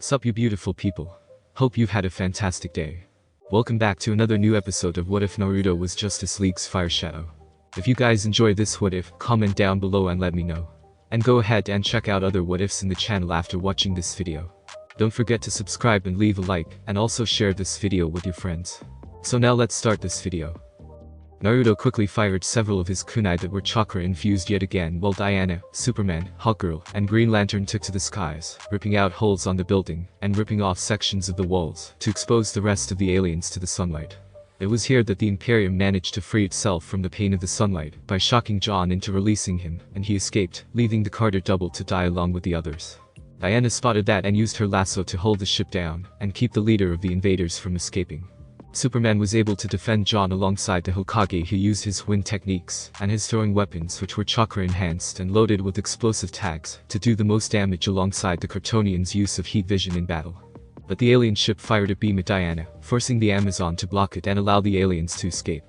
Sup you beautiful people. Hope you've had a fantastic day. Welcome back to another new episode of What If Naruto Was Justice League's Fire Shadow. If you guys enjoy this what if, comment down below and let me know. And go ahead and check out other what ifs in the channel after watching this video. Don't forget to subscribe and leave a like, and also share this video with your friends. So now let's start this video. Naruto quickly fired several of his kunai that were chakra infused yet again while Diana, Superman, Hawkgirl, and Green Lantern took to the skies, ripping out holes on the building, and ripping off sections of the walls, to expose the rest of the aliens to the sunlight. It was here that the Imperium managed to free itself from the pain of the sunlight, by shocking John into releasing him, and he escaped, leaving the Carter double to die along with the others. Diana spotted that and used her lasso to hold the ship down, and keep the leader of the invaders from escaping. Superman was able to defend John alongside the Hokage, who used his wind techniques, and his throwing weapons which were chakra enhanced and loaded with explosive tags, to do the most damage alongside the Kryptonians' use of heat vision in battle. But the alien ship fired a beam at Diana, forcing the Amazon to block it and allow the aliens to escape.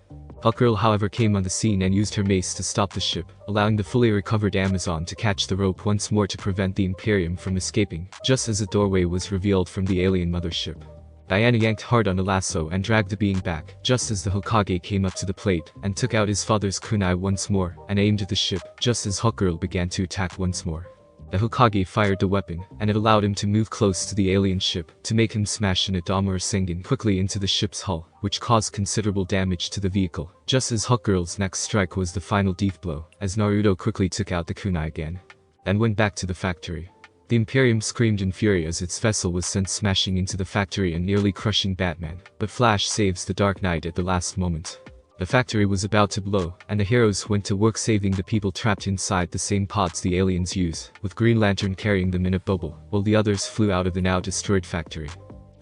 Hawkgirl however came on the scene and used her mace to stop the ship, allowing the fully recovered Amazon to catch the rope once more to prevent the Imperium from escaping, just as a doorway was revealed from the alien mothership. Diana yanked hard on the lasso and dragged the being back, just as the Hokage came up to the plate, and took out his father's kunai once more, and aimed at the ship, just as Hawkgirl began to attack once more. The Hokage fired the weapon, and it allowed him to move close to the alien ship, to make him smash an Adama Rasengan quickly into the ship's hull, which caused considerable damage to the vehicle, just as Hawkgirl's next strike was the final death blow, as Naruto quickly took out the kunai again. And went back to the factory. The Imperium screamed in fury as its vessel was sent smashing into the factory and nearly crushing Batman, but Flash saves the Dark Knight at the last moment. The factory was about to blow, and the heroes went to work saving the people trapped inside the same pods the aliens use, with Green Lantern carrying them in a bubble, while the others flew out of the now destroyed factory.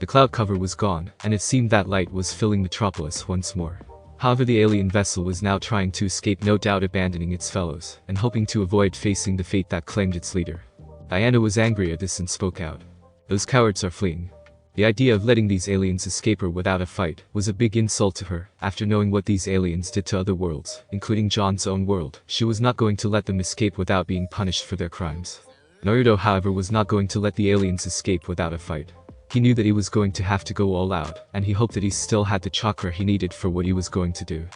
The cloud cover was gone, and it seemed that light was filling Metropolis once more. However, the alien vessel was now trying to escape, no doubt abandoning its fellows, and hoping to avoid facing the fate that claimed its leader. Diana was angry at this and spoke out. Those cowards are fleeing. The idea of letting these aliens escape her without a fight was a big insult to her. After knowing what these aliens did to other worlds, including John's own world, she was not going to let them escape without being punished for their crimes. Naruto however was not going to let the aliens escape without a fight. He knew that he was going to have to go all out, and he hoped that he still had the chakra he needed for what he was going to do.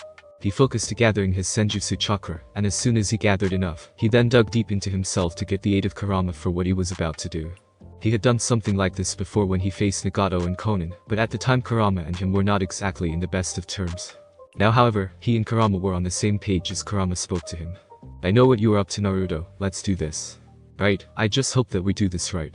He focused to gathering his Senjutsu chakra, and as soon as he gathered enough, he then dug deep into himself to get the aid of Kurama for what he was about to do. He had done something like this before when he faced Nagato and Konan, but at the time Kurama and him were not exactly in the best of terms. Now however, he and Kurama were on the same page as Kurama spoke to him. I know what you are up to, Naruto, let's do this. Right, I just hope that we do this right.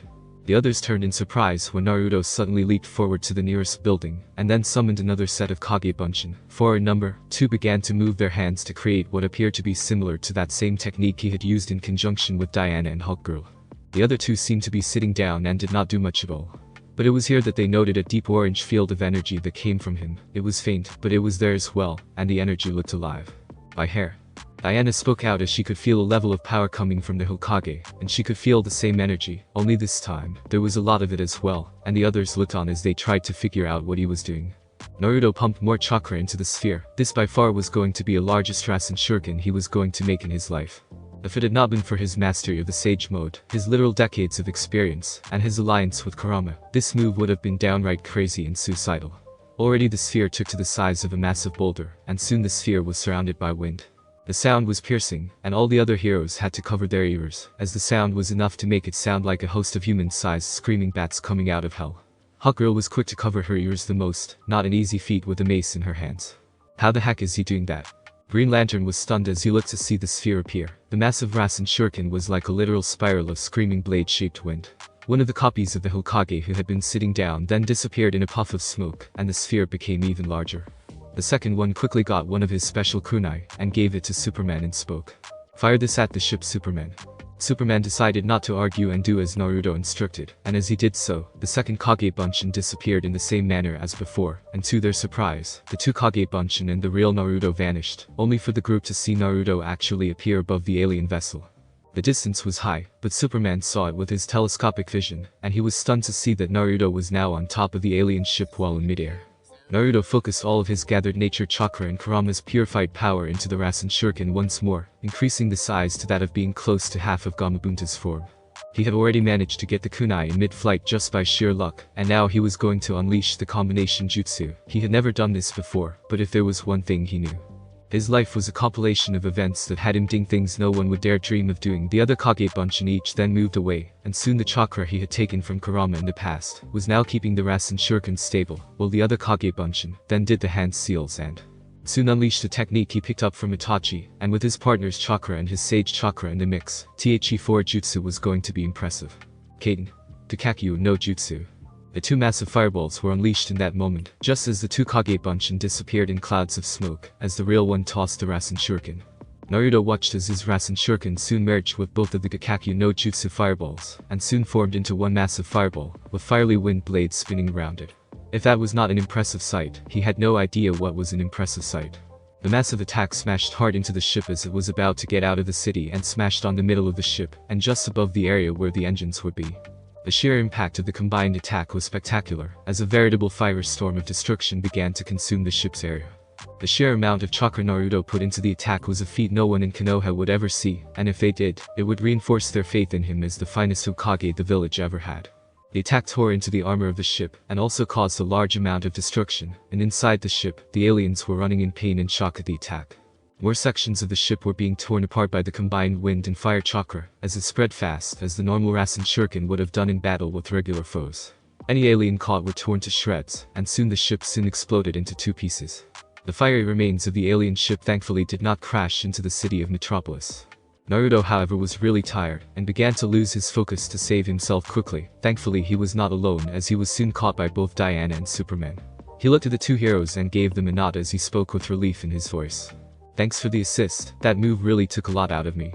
The others turned in surprise when Naruto suddenly leaped forward to the nearest building, and then summoned another set of Kage Bunshin. 4 in number, 2 began to move their hands to create what appeared to be similar to that same technique he had used in conjunction with Diana and Hawkgirl. The other 2 seemed to be sitting down and did not do much at all. But it was here that they noted a deep orange field of energy that came from him. It was faint, but it was there as well, and the energy looked alive. By hair. Diana spoke out as she could feel a level of power coming from the Hokage, and she could feel the same energy, only this time, there was a lot of it as well, and the others looked on as they tried to figure out what he was doing. Naruto pumped more chakra into the sphere. This by far was going to be the largest Rasen Shuriken he was going to make in his life. If it had not been for his mastery of the Sage Mode, his literal decades of experience, and his alliance with Kurama, this move would have been downright crazy and suicidal. Already the sphere took to the size of a massive boulder, and soon the sphere was surrounded by wind. The sound was piercing, and all the other heroes had to cover their ears, as the sound was enough to make it sound like a host of human-sized screaming bats coming out of hell. Hawkgirl was quick to cover her ears the most, not an easy feat with a mace in her hands. How the heck is he doing that? Green Lantern was stunned as he looked to see the sphere appear. The massive Rasen Shuriken was like a literal spiral of screaming blade-shaped wind. One of the copies of the Hokage who had been sitting down then disappeared in a puff of smoke, and the sphere became even larger. The second one quickly got one of his special kunai, and gave it to Superman and spoke. Fire this at the ship, Superman. Superman decided not to argue and do as Naruto instructed, and as he did so, the second Kage Bunshin disappeared in the same manner as before, and to their surprise, the 2 Kage Bunshin and the real Naruto vanished, only for the group to see Naruto actually appear above the alien vessel. The distance was high, but Superman saw it with his telescopic vision, and he was stunned to see that Naruto was now on top of the alien ship while in midair. Naruto focused all of his gathered nature chakra and Kurama's purified power into the Rasen Shuriken once more, increasing the size to that of being close to half of Gamabunta's form. He had already managed to get the kunai in mid-flight just by sheer luck, and now he was going to unleash the combination jutsu. He had never done this before, but if there was one thing he knew, his life was a compilation of events that had him doing things no one would dare dream of doing. The other Kage Bunshin each then moved away, and soon the chakra he had taken from Kurama in the past was now keeping the Rasen Shuriken stable, while the other Kage Bunshin then did the hand seals and soon unleashed the technique he picked up from Itachi, and with his partner's chakra and his sage chakra in the mix, THE4 jutsu was going to be impressive. Kaden. Kakakyu no Jutsu. The two massive fireballs were unleashed in that moment, just as the two Kage Bunshin disappeared in clouds of smoke, as the real one tossed the Rasen Shuriken. Naruto watched as his Rasen Shuriken soon merged with both of the Kakakyu no Jutsu fireballs, and soon formed into one massive fireball, with fiery wind blades spinning around it. If that was not an impressive sight, he had no idea what was an impressive sight. The massive attack smashed hard into the ship as it was about to get out of the city and smashed on the middle of the ship, and just above the area where the engines would be. The sheer impact of the combined attack was spectacular, as a veritable firestorm of destruction began to consume the ship's area. The sheer amount of chakra Naruto put into the attack was a feat no one in Konoha would ever see, and if they did, it would reinforce their faith in him as the finest Hokage the village ever had. The attack tore into the armor of the ship, and also caused a large amount of destruction, and inside the ship, the aliens were running in pain and shock at the attack. More sections of the ship were being torn apart by the combined wind and fire chakra, as it spread fast as the normal Rasen Shuriken would have done in battle with regular foes. Any alien caught were torn to shreds, and soon the ship exploded into two pieces. The fiery remains of the alien ship thankfully did not crash into the city of Metropolis. Naruto however was really tired, and began to lose his focus to save himself quickly. Thankfully he was not alone as he was soon caught by both Diana and Superman. He looked at the two heroes and gave them a nod as he spoke with relief in his voice. "Thanks for the assist, that move really took a lot out of me."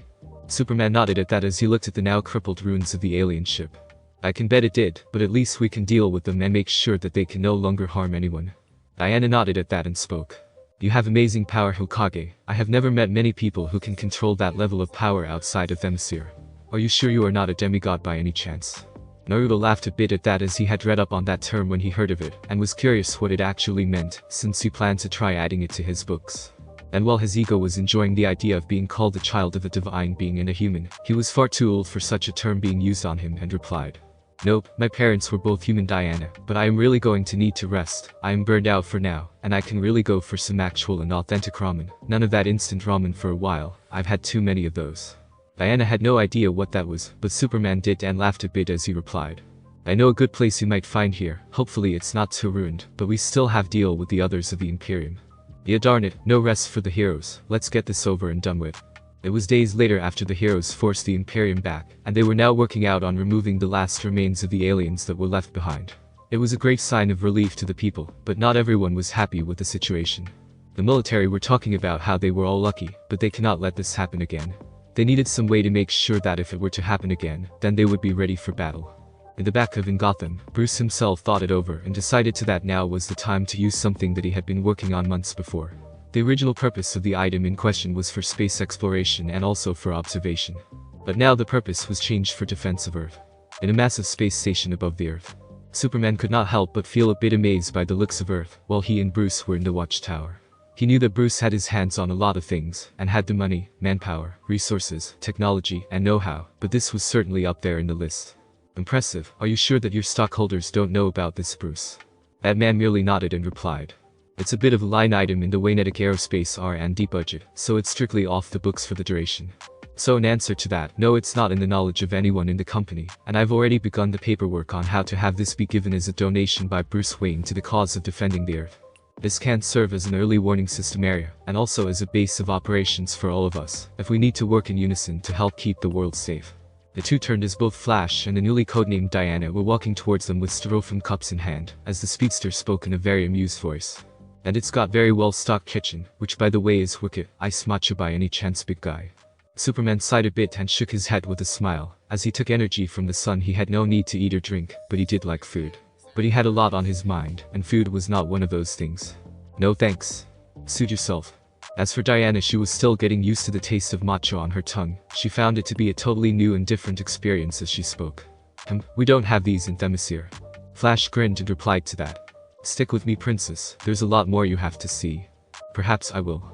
Superman nodded at that as he looked at the now crippled ruins of the alien ship. "I can bet it did, but at least we can deal with them and make sure that they can no longer harm anyone." Diana nodded at that and spoke. "You have amazing power, Hokage. I have never met many people who can control that level of power outside of Themyscira. Are you sure you are not a demigod by any chance?" Naruto laughed a bit at that as he had read up on that term when he heard of it, and was curious what it actually meant, since he planned to try adding it to his books. And while his ego was enjoying the idea of being called the child of a divine being and a human, he was far too old for such a term being used on him and replied, "Nope, my parents were both human, Diana, but I am really going to need to rest. I am burned out for now, and I can really go for some actual and authentic ramen. None of that instant ramen for a while, I've had too many of those." Diana had no idea what that was, but Superman did and laughed a bit as he replied, "I know a good place you might find here, hopefully it's not too ruined, but we still have to deal with the others of the Imperium." Yeah, darn it, no rest for the heroes, let's get this over and done with. It was days later after the heroes forced the Imperium back, and they were now working out on removing the last remains of the aliens that were left behind. It was a great sign of relief to the people, but not everyone was happy with the situation. The military were talking about how they were all lucky, but they cannot let this happen again. They needed some way to make sure that if it were to happen again, then they would be ready for battle. In the back of Gotham, Bruce himself thought it over and decided that now was the time to use something that he had been working on months before. The original purpose of the item in question was for space exploration and also for observation. But now the purpose was changed for defense of Earth. In a massive space station above the Earth, Superman could not help but feel a bit amazed by the looks of Earth while he and Bruce were in the watchtower. He knew that Bruce had his hands on a lot of things, and had the money, manpower, resources, technology, and know-how, but this was certainly up there in the list. "Impressive, are you sure that your stockholders don't know about this, Bruce?" That man merely nodded and replied, "It's a bit of a line item in the Waynetic Aerospace R&D budget, so it's strictly off the books for the duration." So in answer to that, no, it's not in the knowledge of anyone in the company, and I've already begun the paperwork on how to have this be given as a donation by Bruce Wayne to the cause of defending the Earth. This can serve as an early warning system area, and also as a base of operations for all of us, if we need to work in unison to help keep the world safe. The two turned as both Flash and the newly codenamed Diana were walking towards them with styrofoam cups in hand, as the speedster spoke in a very amused voice. "And it's got very well-stocked kitchen, which by the way is wicked. Ice matcha by any chance, big guy?" Superman sighed a bit and shook his head with a smile. As he took energy from the sun, he had no need to eat or drink, but he did like food. But he had a lot on his mind, and food was not one of those things. "No thanks. Suit yourself." As for Diana, she was still getting used to the taste of matcha on her tongue. She found it to be a totally new and different experience as she spoke. We don't have these in Themyscira." Flash grinned and replied to that. "Stick with me, princess, there's a lot more you have to see." "Perhaps I will."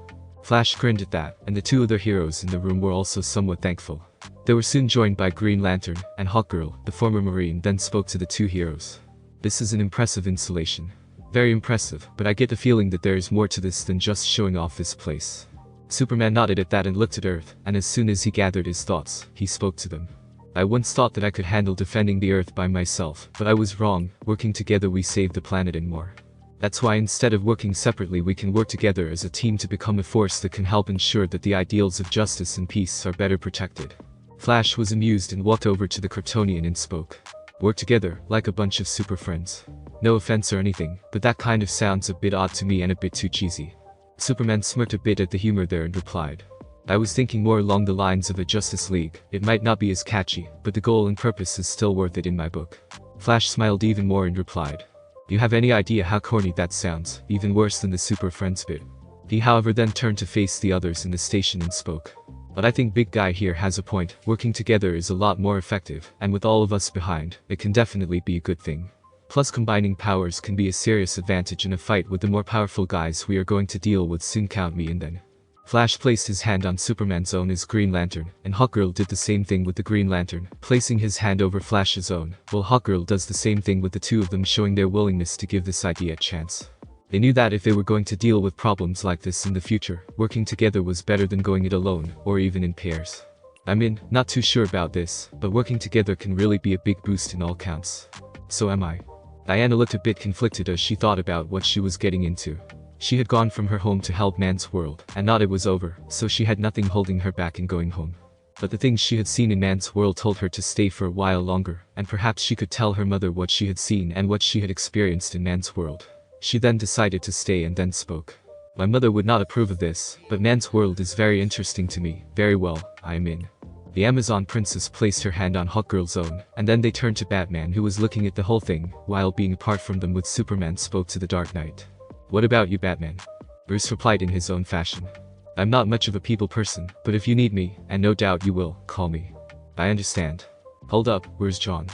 Flash grinned at that, and the two other heroes in the room were also somewhat thankful. They were soon joined by Green Lantern, and Hawkgirl, the former Marine, then spoke to the two heroes. This is an impressive installation. Very impressive, but I get the feeling that there is more to this than just showing off this place. Superman nodded at that and looked at Earth, and as soon as he gathered his thoughts, he spoke to them. I once thought that I could handle defending the Earth by myself, but I was wrong. Working together we save the planet and more. That's why instead of working separately we can work together as a team to become a force that can help ensure that the ideals of justice and peace are better protected. Flash was amused and walked over to the Kryptonian and spoke. Work together, like a bunch of super friends. No offense or anything, but that kind of sounds a bit odd to me and a bit too cheesy. Superman smirked a bit at the humor there and replied. I was thinking more along the lines of a Justice League. It might not be as catchy, but the goal and purpose is still worth it in my book. Flash smiled even more and replied. Do you have any idea how corny that sounds, even worse than the Super Friends bit? He however then turned to face the others in the station and spoke. But I think Big Guy here has a point. Working together is a lot more effective, and with all of us behind, it can definitely be a good thing. Plus combining powers can be a serious advantage in a fight with the more powerful guys we are going to deal with soon. Count me in then. Flash placed his hand on Superman's own as Green Lantern, and Hawkgirl did the same thing with the Green Lantern, placing his hand over Flash's own, while Hawkgirl does the same thing with the two of them, showing their willingness to give this idea a chance. They knew that if they were going to deal with problems like this in the future, working together was better than going it alone, or even in pairs. Not too sure about this, but working together can really be a big boost in all counts. So am I. Diana looked a bit conflicted as she thought about what she was getting into. She had gone from her home to help Man's World, and not it was over, so she had nothing holding her back in going home. But the things she had seen in Man's World told her to stay for a while longer, and perhaps she could tell her mother what she had seen and what she had experienced in Man's World. She then decided to stay and then spoke. My mother would not approve of this, but Man's World is very interesting to me. Very well, I am in. The Amazon princess placed her hand on Hawkgirl's own, and then they turned to Batman, who was looking at the whole thing, while being apart from them with Superman spoke to the Dark Knight. What about you, Batman? Bruce replied in his own fashion. I'm not much of a people person, but if you need me, and no doubt you will, call me. I understand. Hold up, where's John?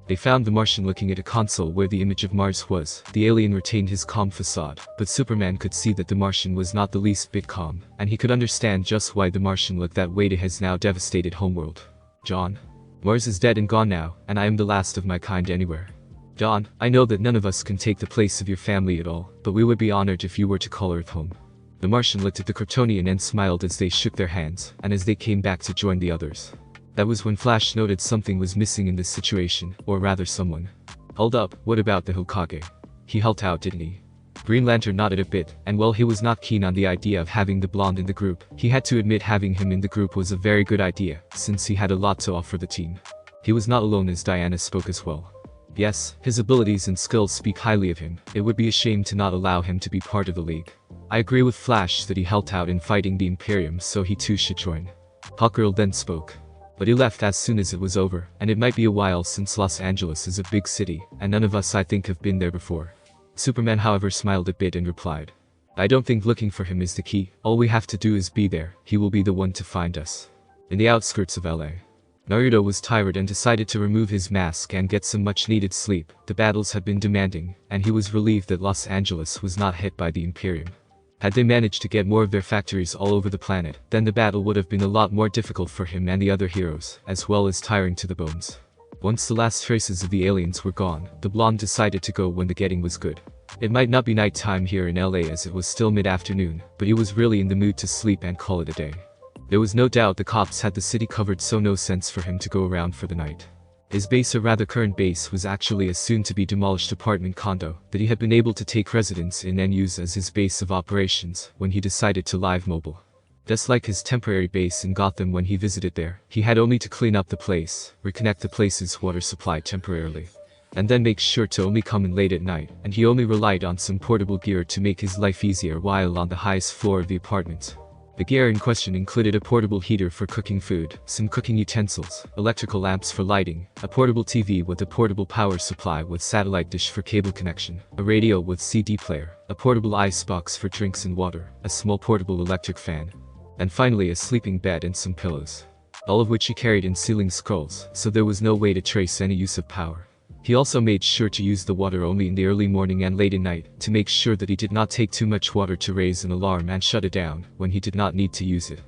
They found the Martian looking at a console where the image of Mars was. The alien retained his calm facade, but Superman could see that the Martian was not the least bit calm, and he could understand just why the Martian looked that way to his now devastated homeworld. John? Mars is dead and gone now, and I am the last of my kind anywhere. John, I know that none of us can take the place of your family at all, but we would be honored if you were to call Earth home. The Martian looked at the Kryptonian and smiled as they shook their hands, and as they came back to join the others. That was when Flash noted something was missing in this situation, or rather someone. Hold up, what about the Hokage? He helped out, didn't he? Green Lantern nodded a bit, and while he was not keen on the idea of having the blonde in the group, he had to admit having him in the group was a very good idea, since he had a lot to offer the team. He was not alone as Diana spoke as well. Yes, his abilities and skills speak highly of him. It would be a shame to not allow him to be part of the League. I agree with Flash that he helped out in fighting the Imperium, so he too should join. Hawkgirl then spoke. But he left as soon as it was over, and it might be a while since Los Angeles is a big city, and none of us I think have been there before. Superman however smiled a bit and replied. I don't think looking for him is the key. All we have to do is be there. He will be the one to find us. In the outskirts of LA. Naruto was tired and decided to remove his mask and get some much needed sleep. The battles had been demanding, and he was relieved that Los Angeles was not hit by the Imperium. Had they managed to get more of their factories all over the planet, then the battle would have been a lot more difficult for him and the other heroes, as well as tiring to the bones. Once the last traces of the aliens were gone, the blonde decided to go when the getting was good. It might not be night time here in LA as it was still mid-afternoon, but he was really in the mood to sleep and call it a day. There was no doubt the cops had the city covered, so no sense for him to go around for the night. His base, or rather current base, was actually a soon-to-be-demolished apartment condo that he had been able to take residence in and use as his base of operations when he decided to live mobile. Just like his temporary base in Gotham when he visited there, he had only to clean up the place, reconnect the place's water supply temporarily, and then make sure to only come in late at night, and he only relied on some portable gear to make his life easier while on the highest floor of the apartment. The gear in question included a portable heater for cooking food, some cooking utensils, electrical lamps for lighting, a portable TV with a portable power supply with satellite dish for cable connection, a radio with CD player, a portable ice box for drinks and water, a small portable electric fan, and finally a sleeping bed and some pillows. All of which he carried in ceiling scrolls, so there was no way to trace any use of power. He also made sure to use the water only in the early morning and late at night, to make sure that he did not take too much water to raise an alarm and shut it down when he did not need to use it.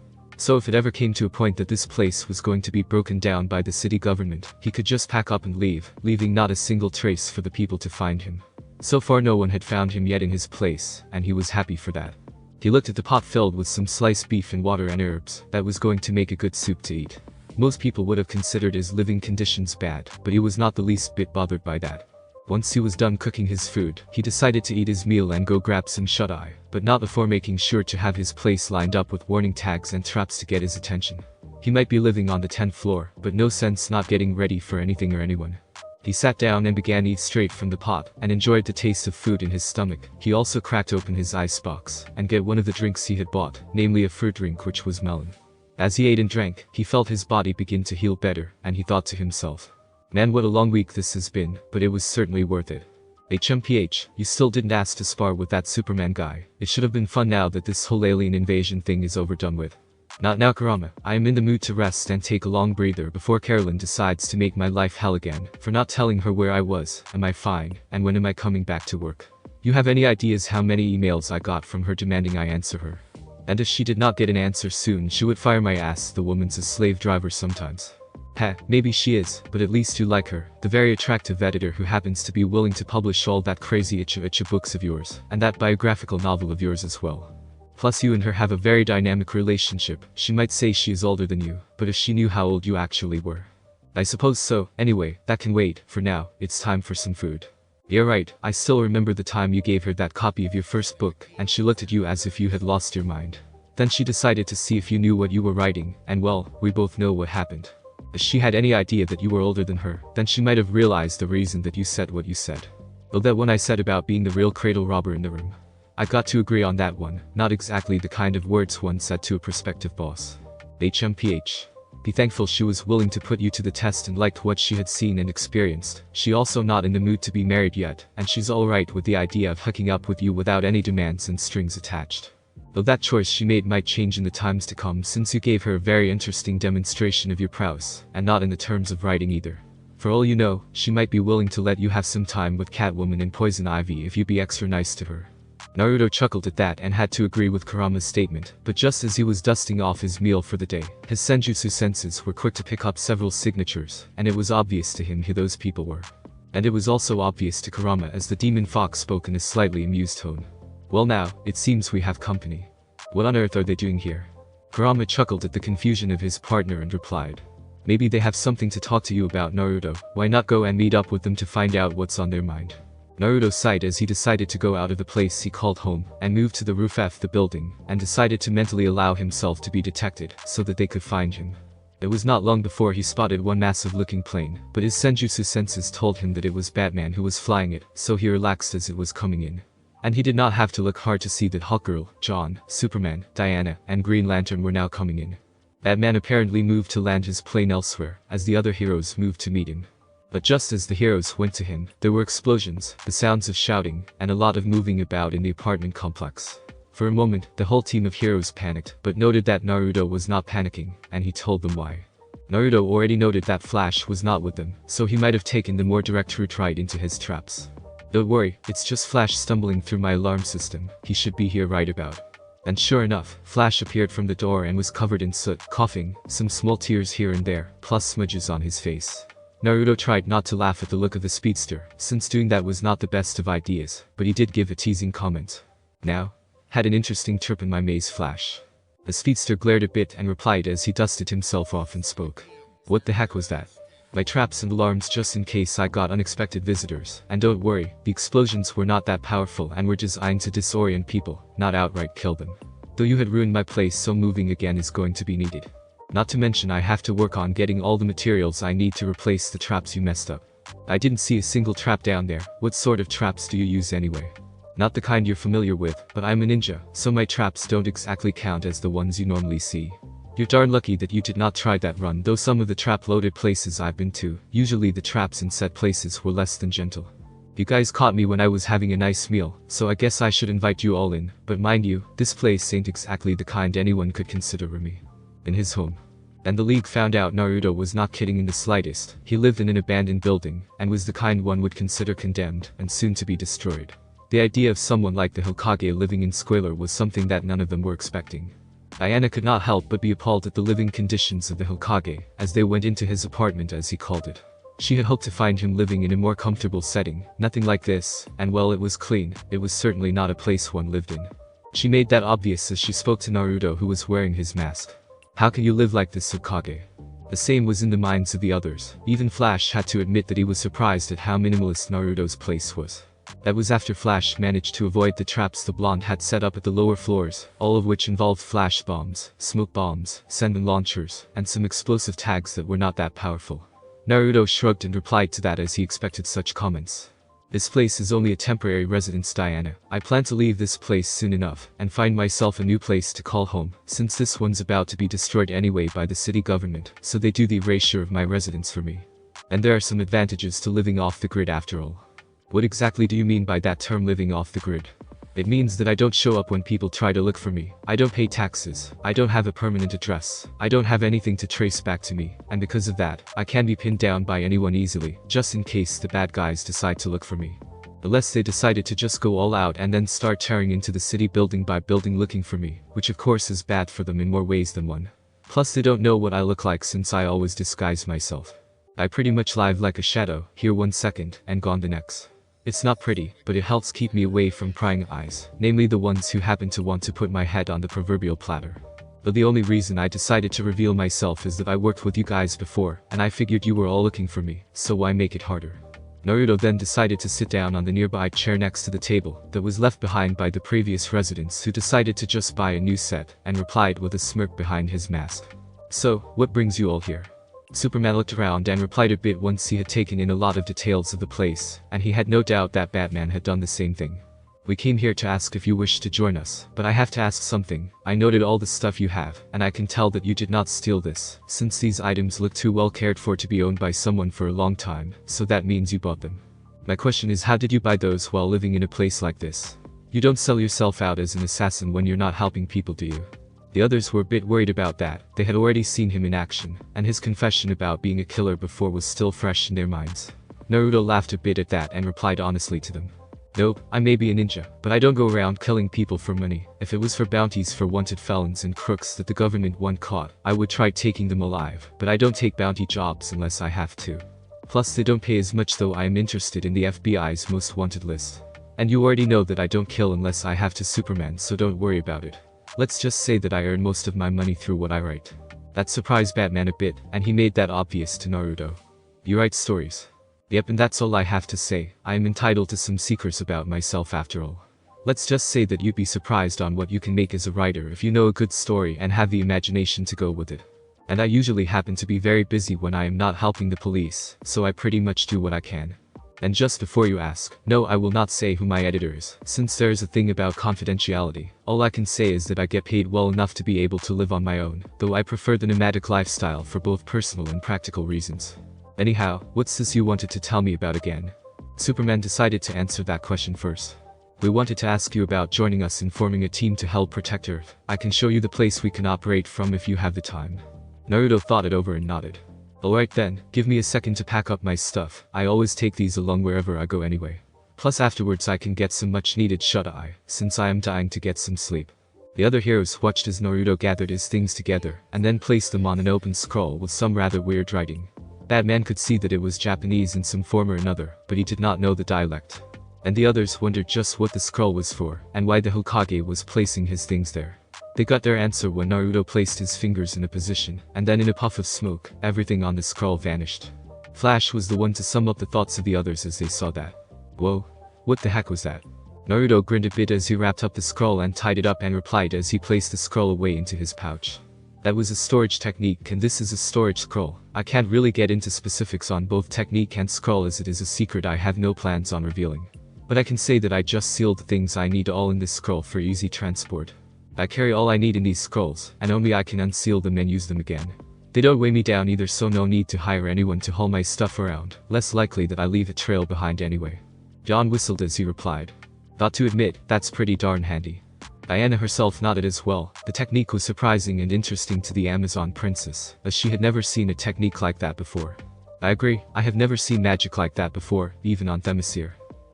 So if it ever came to a point that this place was going to be broken down by the city government, he could just pack up and leave, leaving not a single trace for the people to find him. So far no one had found him yet in his place, and he was happy for that. He looked at the pot filled with some sliced beef and water and herbs, that was going to make a good soup to eat. Most people would have considered his living conditions bad, but he was not the least bit bothered by that. Once he was done cooking his food, he decided to eat his meal and go grab some shut-eye, but not before making sure to have his place lined up with warning tags and traps to get his attention. He might be living on the 10th floor, but no sense not getting ready for anything or anyone. He sat down and began to eat straight from the pot, and enjoyed the taste of food in his stomach. He also cracked open his icebox, and get one of the drinks he had bought, namely a fruit drink which was melon. As he ate and drank, he felt his body begin to heal better, and he thought to himself, man, what a long week this has been, but it was certainly worth it. HMPH, you still didn't ask to spar with that Superman guy. It should have been fun now that this whole alien invasion thing is overdone with. Not now, Kurama. I am in the mood to rest and take a long breather before Carolyn decides to make my life hell again, for not telling her where I was, am I fine, and when am I coming back to work. You have any ideas how many emails I got from her demanding I answer her? And if she did not get an answer soon, she would fire my ass. The woman's a slave driver sometimes. Heh, maybe she is, but at least you like her, the very attractive editor who happens to be willing to publish all that crazy itcha books of yours, and that biographical novel of yours as well. Plus you and her have a very dynamic relationship. She might say she is older than you, but if she knew how old you actually were. I suppose so. Anyway, that can wait. For now, it's time for some food. Yeah, right, I still remember the time you gave her that copy of your first book, and she looked at you as if you had lost your mind. Then she decided to see if you knew what you were writing, and well, we both know what happened. If she had any idea that you were older than her, then she might have realized the reason that you said what you said. Though that one I said about being the real cradle robber in the room. I got to agree on that one, not exactly the kind of words one said to a prospective boss. HMPH. Be thankful she was willing to put you to the test and liked what she had seen and experienced. She also not in the mood to be married yet, and she's alright with the idea of hooking up with you without any demands and strings attached. Though that choice she made might change in the times to come, since you gave her a very interesting demonstration of your prowess, and not in the terms of writing either. For all you know, she might be willing to let you have some time with Catwoman and Poison Ivy if you be extra nice to her. Naruto chuckled at that and had to agree with Kurama's statement, but just as he was dusting off his meal for the day, his senjutsu senses were quick to pick up several signatures, and it was obvious to him who those people were. And it was also obvious to Kurama as the demon fox spoke in a slightly amused tone. Well now, it seems we have company. What on earth are they doing here? Kurama chuckled at the confusion of his partner and replied. Maybe they have something to talk to you about, Naruto. Why not go and meet up with them to find out what's on their mind? Naruto sighed as he decided to go out of the place he called home, and moved to the roof of the building, and decided to mentally allow himself to be detected, so that they could find him. It was not long before he spotted one massive-looking plane, but his senjutsu senses told him that it was Batman who was flying it, so he relaxed as it was coming in. And he did not have to look hard to see that Hawkgirl, John, Superman, Diana, and Green Lantern were now coming in. Batman apparently moved to land his plane elsewhere, as the other heroes moved to meet him. But just as the heroes went to him, there were explosions, the sounds of shouting, and a lot of moving about in the apartment complex. For a moment, the whole team of heroes panicked, but noted that Naruto was not panicking, and he told them why. Naruto already noted that Flash was not with them, so he might have taken the more direct route right into his traps. Don't worry, it's just Flash stumbling through my alarm system. He should be here right about. And sure enough, Flash appeared from the door and was covered in soot, coughing, some small tears here and there, plus smudges on his face. Naruto tried not to laugh at the look of the speedster, since doing that was not the best of ideas, but he did give a teasing comment. Now? Had an interesting trip in my maze, Flash. The speedster glared a bit and replied as he dusted himself off and spoke. What the heck was that? My traps and alarms just in case I got unexpected visitors, and don't worry, the explosions were not that powerful and were designed to disorient people, not outright kill them. Though you had ruined my place, so moving again is going to be needed. Not to mention I have to work on getting all the materials I need to replace the traps you messed up. I didn't see a single trap down there. What sort of traps do you use anyway? Not the kind you're familiar with, but I'm a ninja, so my traps don't exactly count as the ones you normally see. You're darn lucky that you did not try that run, though some of the trap-loaded places I've been to, usually the traps in set places were less than gentle. You guys caught me when I was having a nice meal, so I guess I should invite you all in, but mind you, this place ain't exactly the kind anyone could consider me. In his home. And the League found out Naruto was not kidding in the slightest. He lived in an abandoned building, and was the kind one would consider condemned, and soon to be destroyed. The idea of someone like the Hokage living in squalor was something that none of them were expecting. Diana could not help but be appalled at the living conditions of the Hokage, as they went into his apartment as he called it. She had hoped to find him living in a more comfortable setting, nothing like this, and while it was clean, it was certainly not a place one lived in. She made that obvious as she spoke to Naruto, who was wearing his mask. How can you live like this, Hokage? The same was in the minds of the others. Even Flash had to admit that he was surprised at how minimalist Naruto's place was. That was after Flash managed to avoid the traps the blonde had set up at the lower floors, all of which involved flash bombs, smoke bombs, sending launchers, and some explosive tags that were not that powerful. Naruto shrugged and replied to that as he expected such comments. This place is only a temporary residence, Diana. I plan to leave this place soon enough, and find myself a new place to call home, since this one's about to be destroyed anyway by the city government, so they do the erasure of my residence for me. And there are some advantages to living off the grid after all. What exactly do you mean by that term, living off the grid? It means that I don't show up when people try to look for me, I don't pay taxes, I don't have a permanent address, I don't have anything to trace back to me, and because of that, I can be pinned down by anyone easily, just in case the bad guys decide to look for me. Unless they decided to just go all out and then start tearing into the city building by building looking for me, which of course is bad for them in more ways than one. Plus they don't know what I look like since I always disguise myself. I pretty much live like a shadow, here 1 second, and gone the next. It's not pretty, but it helps keep me away from prying eyes, namely the ones who happen to want to put my head on the proverbial platter. But the only reason I decided to reveal myself is that I worked with you guys before, and I figured you were all looking for me, so why make it harder? Naruto then decided to sit down on the nearby chair next to the table that was left behind by the previous residents, who decided to just buy a new set, and replied with a smirk behind his mask. So, what brings you all here? Superman looked around and replied a bit once he had taken in a lot of details of the place, and he had no doubt that Batman had done the same thing. We came here to ask if you wish to join us, but I have to ask something. I noted all the stuff you have, and I can tell that you did not steal this, since these items look too well cared for to be owned by someone for a long time, so that means you bought them. My question is, how did you buy those while living in a place like this? You don't sell yourself out as an assassin when you're not helping people, do you? The others were a bit worried about that. They had already seen him in action, and his confession about being a killer before was still fresh in their minds. Naruto laughed a bit at that and replied honestly to them. Nope, I may be a ninja, but I don't go around killing people for money. If it was for bounties for wanted felons and crooks that the government want caught, I would try taking them alive, but I don't take bounty jobs unless I have to. Plus they don't pay as much, though I am interested in the FBI's most wanted list. And you already know that I don't kill unless I have to, Superman, so don't worry about it. Let's just say that I earn most of my money through what I write. That surprised Batman a bit, and he made that obvious to Naruto. You write stories? Yep, and that's all I have to say. I am entitled to some secrets about myself after all. Let's just say that you'd be surprised on what you can make as a writer if you know a good story and have the imagination to go with it. And I usually happen to be very busy when I am not helping the police, so I pretty much do what I can. And just before you ask, no, I will not say who my editor is, since there is a thing about confidentiality. All I can say is that I get paid well enough to be able to live on my own, though I prefer the nomadic lifestyle for both personal and practical reasons. Anyhow, what's this you wanted to tell me about again? Superman decided to answer that question first. We wanted to ask you about joining us in forming a team to help protect Earth. I can show you the place we can operate from if you have the time. Naruto thought it over and nodded. Alright then, give me a second to pack up my stuff. I always take these along wherever I go anyway. Plus afterwards I can get some much needed shut-eye, since I am dying to get some sleep. The other heroes watched as Naruto gathered his things together, and then placed them on an open scroll with some rather weird writing. Batman could see that it was Japanese in some form or another, but he did not know the dialect. And the others wondered just what the scroll was for, and why the Hokage was placing his things there. They got their answer when Naruto placed his fingers in a position, and then in a puff of smoke, everything on the scroll vanished. Flash was the one to sum up the thoughts of the others as they saw that. Whoa, what the heck was that? Naruto grinned a bit as he wrapped up the scroll and tied it up and replied as he placed the scroll away into his pouch. That was a storage technique, and this is a storage scroll. I can't really get into specifics on both technique and scroll as it is a secret I have no plans on revealing. But I can say that I just sealed the things I need all in this scroll for easy transport. I carry all I need in these scrolls, and only I can unseal them and use them again. They don't weigh me down either, so no need to hire anyone to haul my stuff around, less likely that I leave a trail behind anyway. John whistled as he replied. Got to admit, that's pretty darn handy. Diana herself nodded as well. The technique was surprising and interesting to the Amazon princess, as she had never seen a technique like that before. I agree, I have never seen magic like that before, even on Themyscira.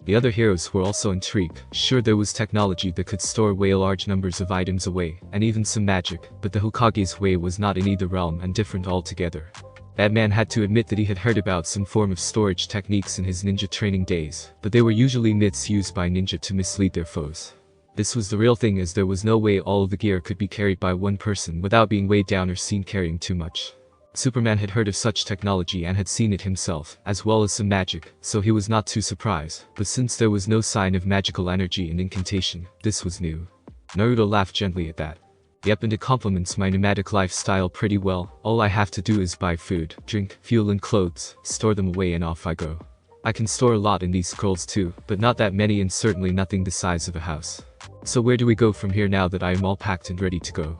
The other heroes were also intrigued. Sure, there was technology that could store away large numbers of items away, and even some magic, but the Hokage's way was not in either realm and different altogether. That man had to admit that he had heard about some form of storage techniques in his ninja training days, but they were usually myths used by ninja to mislead their foes. This was the real thing, as there was no way all of the gear could be carried by one person without being weighed down or seen carrying too much. Superman had heard of such technology and had seen it himself, as well as some magic, so he was not too surprised, but since there was no sign of magical energy and incantation, this was new. Naruto laughed gently at that. Yep, and it complements my nomadic lifestyle pretty well. All I have to do is buy food, drink, fuel and clothes, store them away, and off I go. I can store a lot in these scrolls too, but not that many, and certainly nothing the size of a house. So where do we go from here now that I am all packed and ready to go?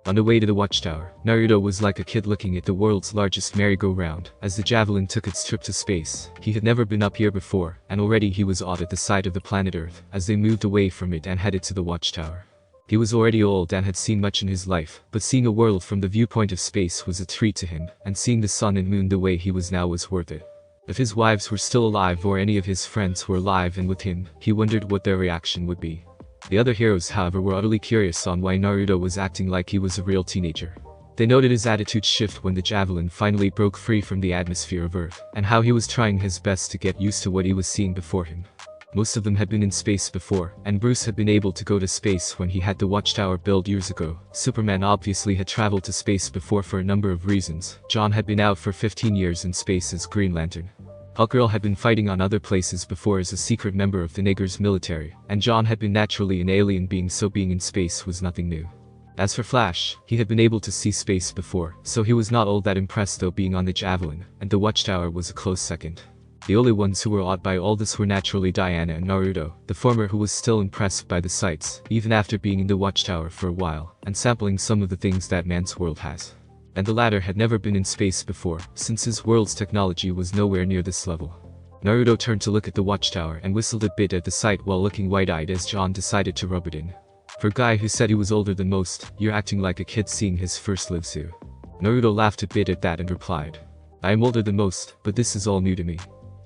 On the way to the watchtower, Naruto was like a kid looking at the world's largest merry-go-round. As the javelin took its trip to space, he had never been up here before, and already he was awed at the sight of the planet Earth as they moved away from it and headed to the watchtower. He was already old and had seen much in his life, but seeing a world from the viewpoint of space was a treat to him, and seeing the sun and moon the way he was now was worth it. If his wives were still alive or any of his friends were alive and with him, he wondered what their reaction would be. The other heroes, however, were utterly curious on why Naruto was acting like he was a real teenager. They noted his attitude shift when the javelin finally broke free from the atmosphere of Earth, and how he was trying his best to get used to what he was seeing before him. Most of them had been in space before, and Bruce had been able to go to space when he had the watchtower built years ago. Superman obviously had traveled to space before for a number of reasons. John had been out for 15 years in space as Green Lantern. Hawkgirl had been fighting on other places before as a secret member of the Niggers military, and John had been naturally an alien being, so being in space was nothing new. As for Flash, he had been able to see space before, so he was not all that impressed, though being on the Javelin, and the watchtower was a close second. The only ones who were awed by all this were naturally Diana and Naruto, the former who was still impressed by the sights, even after being in the watchtower for a while, and sampling some of the things that man's world has. And the latter had never been in space before, since his world's technology was nowhere near this level. Naruto turned to look at the watchtower and whistled a bit at the sight while looking wide-eyed as John decided to rub it in. For a guy who said he was older than most, you're acting like a kid seeing his first Livsu. Naruto laughed a bit at that and replied, I am older than most, but this is all new to me.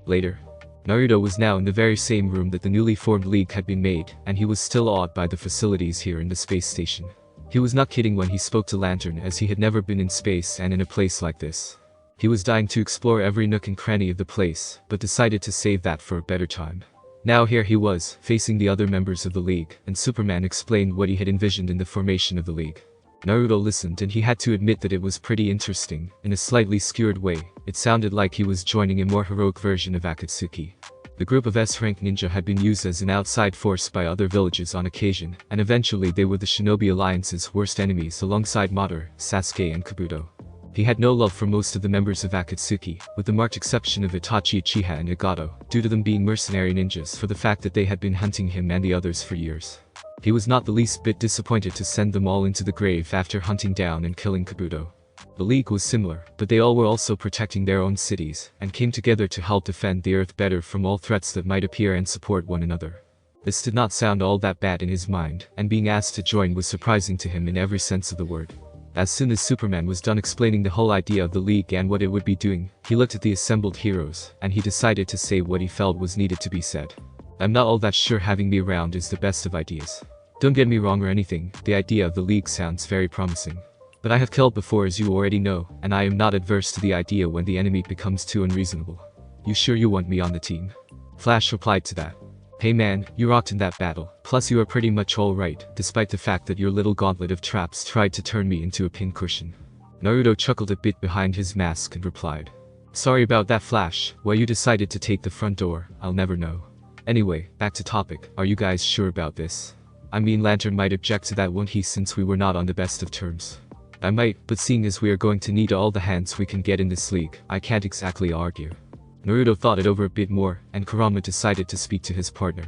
Later, Naruto was now in the very same room that the newly formed league had been made, and he was still awed by the facilities here in the space station. He was not kidding when he spoke to Lantern, as he had never been in space and in a place like this. He was dying to explore every nook and cranny of the place, but decided to save that for a better time. Now here he was, facing the other members of the league, and Superman explained what he had envisioned in the formation of the league. Naruto listened, and he had to admit that it was pretty interesting. In a slightly skewered way, it sounded like he was joining a more heroic version of Akatsuki. The group of S-rank ninja had been used as an outside force by other villages on occasion, and eventually they were the Shinobi Alliance's worst enemies alongside Madara, Sasuke and Kabuto. He had no love for most of the members of Akatsuki, with the marked exception of Itachi, Uchiha and Nagato, due to them being mercenary ninjas for the fact that they had been hunting him and the others for years. He was not the least bit disappointed to send them all into the grave after hunting down and killing Kabuto. The League was similar, but they all were also protecting their own cities, and came together to help defend the Earth better from all threats that might appear and support one another. This did not sound all that bad in his mind, and being asked to join was surprising to him in every sense of the word. As soon as Superman was done explaining the whole idea of the League and what it would be doing, he looked at the assembled heroes, and he decided to say what he felt was needed to be said. I'm not all that sure having me around is the best of ideas. Don't get me wrong or anything, the idea of the League sounds very promising. But I have killed before, as you already know, and I am not adverse to the idea when the enemy becomes too unreasonable. You sure you want me on the team? Flash replied to that. Hey man, you rocked in that battle, plus you are pretty much alright, despite the fact that your little gauntlet of traps tried to turn me into a pincushion. Naruto chuckled a bit behind his mask and replied. Sorry about that, Flash. Why you decided to take the front door, I'll never know. Anyway, back to topic, are you guys sure about this? I mean, Lantern might object to that, won't he, since we were not on the best of terms? I might, but seeing as we are going to need all the hands we can get in this league, I can't exactly argue. Naruto thought it over a bit more, and Kurama decided to speak to his partner.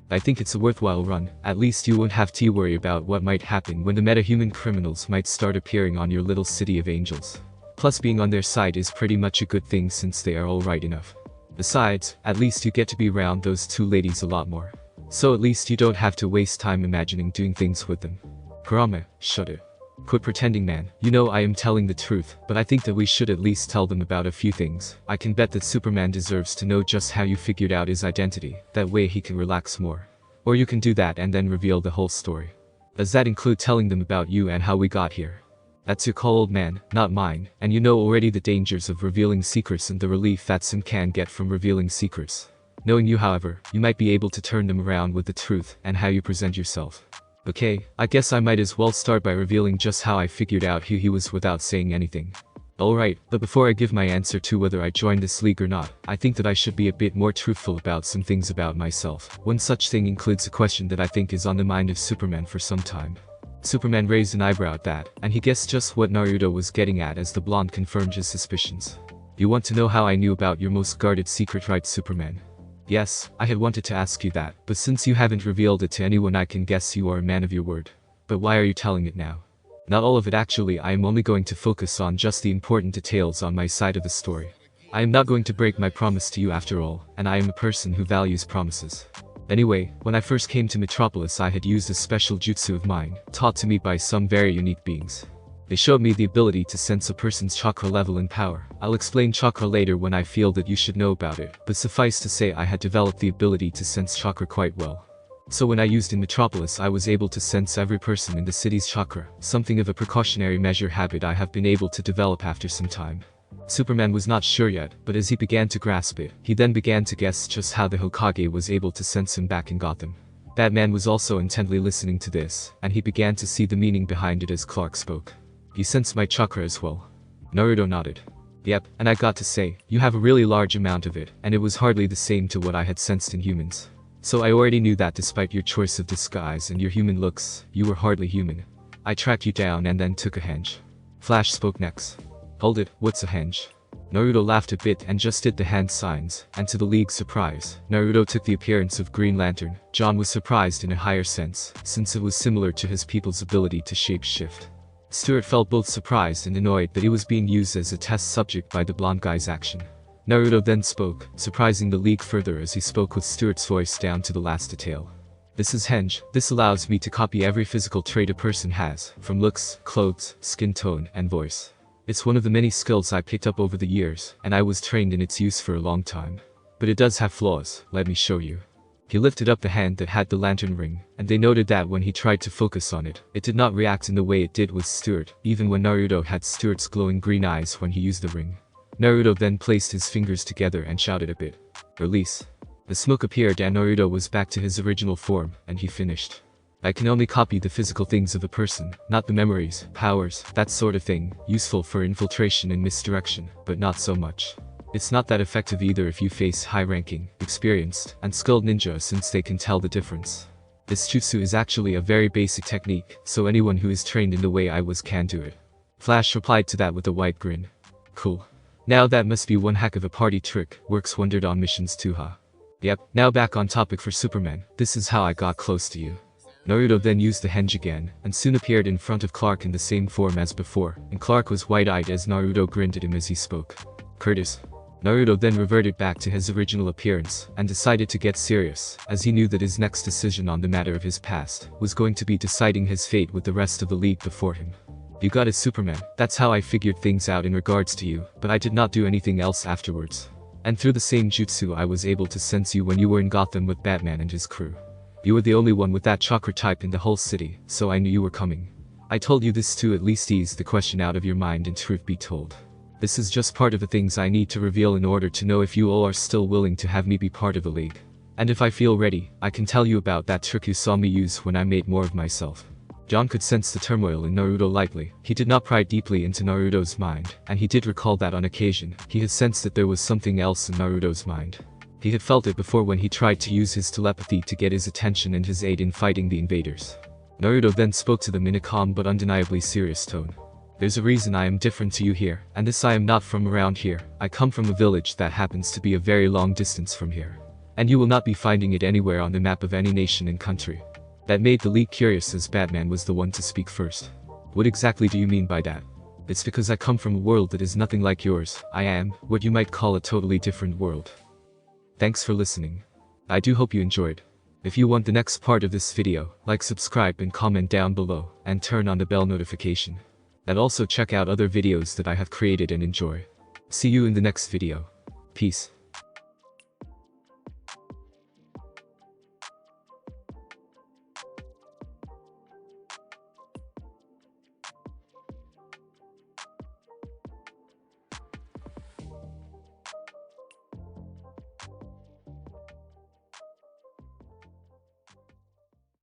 I think it's a worthwhile run, at least you won't have to worry about what might happen when the metahuman criminals might start appearing on your little city of angels. Plus being on their side is pretty much a good thing since they are alright enough. Besides, at least you get to be around those two ladies a lot more. So at least you don't have to waste time imagining doing things with them. Kurama, shut it. Quit pretending, man. You know I am telling the truth, but I think that we should at least tell them about a few things. I can bet that Superman deserves to know just how you figured out his identity, that way he can relax more. Or you can do that and then reveal the whole story. Does that include telling them about you and how we got here? That's your call, old man, not mine, and you know already the dangers of revealing secrets and the relief that Sim can get from revealing secrets. Knowing you, however, you might be able to turn them around with the truth and how you present yourself. Okay, I guess I might as well start by revealing just how I figured out who he was without saying anything. Alright, but before I give my answer to whether I joined this league or not, I think that I should be a bit more truthful about some things about myself. One such thing includes a question that I think is on the mind of Superman for some time. Superman raised an eyebrow at that, and he guessed just what Naruto was getting at as the blonde confirmed his suspicions. You want to know how I knew about your most guarded secret, right, Superman? Yes, I had wanted to ask you that, but since you haven't revealed it to anyone, I can guess you are a man of your word. But why are you telling it now? Not all of it actually. I am only going to focus on just the important details on my side of the story. I am not going to break my promise to you after all, and I am a person who values promises. Anyway, when I first came to Metropolis, I had used a special jutsu of mine, taught to me by some very unique beings. They showed me the ability to sense a person's chakra level and power. I'll explain chakra later when I feel that you should know about it, but suffice to say I had developed the ability to sense chakra quite well. So when I used in Metropolis, I was able to sense every person in the city's chakra, something of a precautionary measure habit I have been able to develop after some time. Superman was not sure yet, but as he began to grasp it, he then began to guess just how the Hokage was able to sense him back in Gotham. Batman was also intently listening to this, and he began to see the meaning behind it as Clark spoke. You sense my chakra as well? Naruto nodded. Yep, and I got to say, you have a really large amount of it, and it was hardly the same to what I had sensed in humans. So I already knew that despite your choice of disguise and your human looks, you were hardly human. I tracked you down and then took a henge. Flash spoke next. Hold it, what's a henge? Naruto laughed a bit and just did the hand signs, and to the League's surprise, Naruto took the appearance of Green Lantern. John was surprised in a higher sense, since it was similar to his people's ability to shape-shift. Stuart felt both surprised and annoyed that he was being used as a test subject by the blonde guy's action. Naruto then spoke, surprising the League further as he spoke with Stuart's voice down to the last detail. This is henge. This allows me to copy every physical trait a person has, from looks, clothes, skin tone, and voice. It's one of the many skills I picked up over the years, and I was trained in its use for a long time. But it does have flaws, let me show you. He lifted up the hand that had the lantern ring, and they noted that when he tried to focus on it, it did not react in the way it did with Stuart, even when Naruto had Stuart's glowing green eyes when he used the ring. Naruto then placed his fingers together and shouted a bit. Release. The smoke appeared and Naruto was back to his original form, and he finished. I can only copy the physical things of a person, not the memories, powers, that sort of thing, useful for infiltration and misdirection, but not so much. It's not that effective either if you face high-ranking, experienced, and skilled ninja since they can tell the difference. This jutsu is actually a very basic technique, so anyone who is trained in the way I was can do it. Flash replied to that with a wide grin. Cool. Now that must be one heck of a party trick. Works wondered on missions too, huh? Yep, now back on topic for Superman. This is how I got close to you. Naruto then used the henge again, and soon appeared in front of Clark in the same form as before, and Clark was wide-eyed as Naruto grinned at him as he spoke. Curtis. Naruto then reverted back to his original appearance, and decided to get serious, as he knew that his next decision on the matter of his past was going to be deciding his fate with the rest of the League before him. You got it, Superman. That's how I figured things out in regards to you, but I did not do anything else afterwards. And through the same jutsu I was able to sense you when you were in Gotham with Batman and his crew. You were the only one with that chakra type in the whole city, so I knew you were coming. I told you this to at least ease the question out of your mind, and truth be told, this is just part of the things I need to reveal in order to know if you all are still willing to have me be part of the League. And if I feel ready, I can tell you about that trick you saw me use when I made more of myself. John could sense the turmoil in Naruto lightly. He did not pry deeply into Naruto's mind, and he did recall that on occasion, he had sensed that there was something else in Naruto's mind. He had felt it before when he tried to use his telepathy to get his attention and his aid in fighting the invaders. Naruto then spoke to them in a calm but undeniably serious tone. There's a reason I am different to you here, and this I am not from around here. I come from a village that happens to be a very long distance from here. And you will not be finding it anywhere on the map of any nation and country. That made the League curious as Batman was the one to speak first. What exactly do you mean by that? It's because I come from a world that is nothing like yours. I am what you might call a totally different world. Thanks for listening. I do hope you enjoyed. If you want the next part of this video, like, subscribe and comment down below, and turn on the bell notification. And also check out other videos that I have created and enjoy. See you in the next video. Peace.